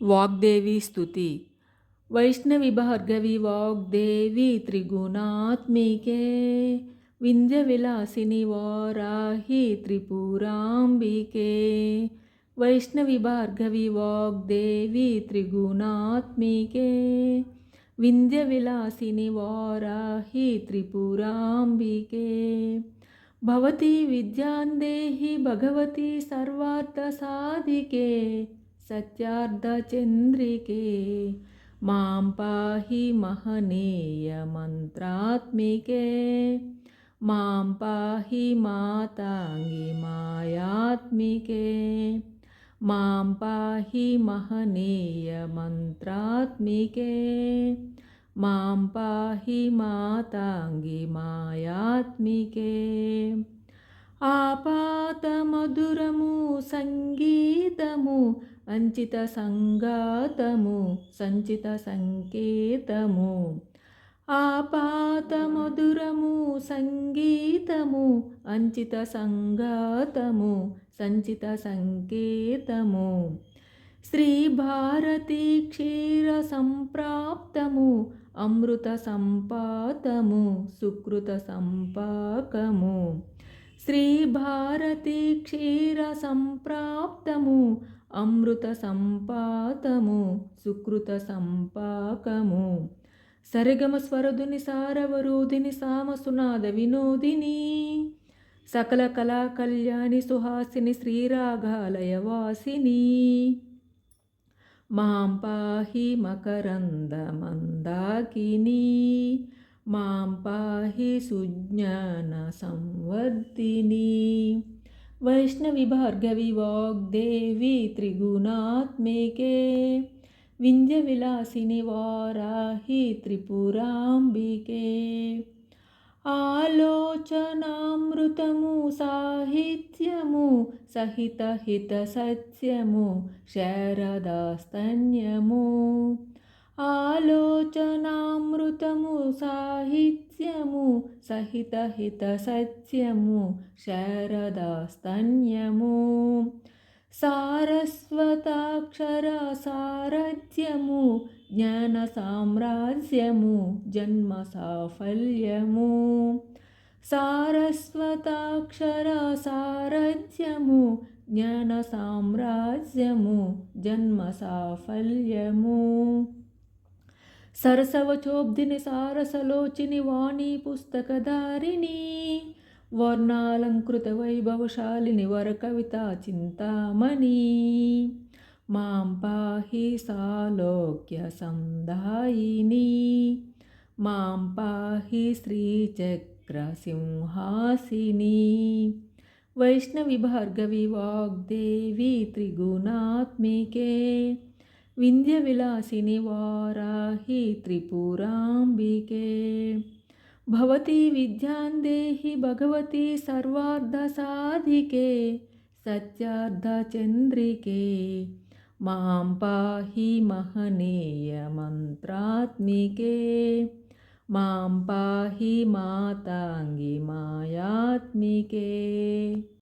वाग्देवी स्तुति। वैष्णवी भार्गवी वाग्देवी त्रिगुणात्मिके विंध्यविलासिनि वाराहि त्रिपुराम्बिके। वैष्णवी भार्गवी वाग्देवी त्रिगुणात्मिके विंध्यविलासिनि वाराहि त्रिपुराम्बिके। भवती विद्यां देहि भगवती सर्वार्थसाधिके सत्यार्धचन्द्रिके। मां पाहि महनीयमन्त्रात्मिके। मां पाहि माताङ्गी मायात्मिके। मां पाहि महनीयमन्त्रात्मिके। मां पाहि माताङ्गी मायात्मिके। आपातमधुरमु संगीतमु अंचित संगातमु संचित संकेतमु। आपातमधुरमु संगीतमु अंचित संगातमु संचित संकेतमु। श्री भारती क्षीर संप्राप्तमु अमृत संपातमु सुकृत संपाकमु। श्री भारती क्षीर संप्राप्तमु अमृत संपातमु सुकृत संपाकमु। सरिगम स्वरधुनि सारवरोधिनि सामसुनाद विनोदिनी सकल कला कल्याणि सुहासिनि श्रीरागालय वासिनी। मां पाहि मकरंद मंदाकिनी। मां पाहि सुज्ञान संवर्धिनी। वैष्णवी भार्गवी वाग्देवी त्रिगुणात्मिके विंध्यविलासिनि वाराहि त्रिपुराम्बिके। आलोचनामृतमु साहित्यमु सहित हित सत्यमु शारदास्तन्यमु। आलोचनामृतमु साहित्यमु सहित हित सत्यमु शारदास्तन्यमु। सारस्वताक्षर सारथ्यमु ज्ञान साम्राज्यमु जन्म साफल्यमु। सारस्वताक्षर सारथ्यमु ज्ञान साम्राज्यमु जन्म साफल्यमु। सरसवचोब्धिनि सारसलोचिनि वाणी पुस्तकधारिणी। वर्णालंकृत वैभवशालिनि वरकविता चिन्तामणि। मां पाहि सालोक्य संदायिनी। मां पाहि श्रीचक्र सिंहासिनी। वैष्णवी भार्गवी वाग्देवी त्रिगुणात्मिके विंध्यविलासिनि वाराहि त्रिपुराम्बिके। भवती विद्यां देहि भगवती सर्वार्थसाधिके सत्यार्धचन्द्रिके। मां पाहि महनीयमन्त्रात्मिके। मां पाहि माताङ्गी मायात्मिके।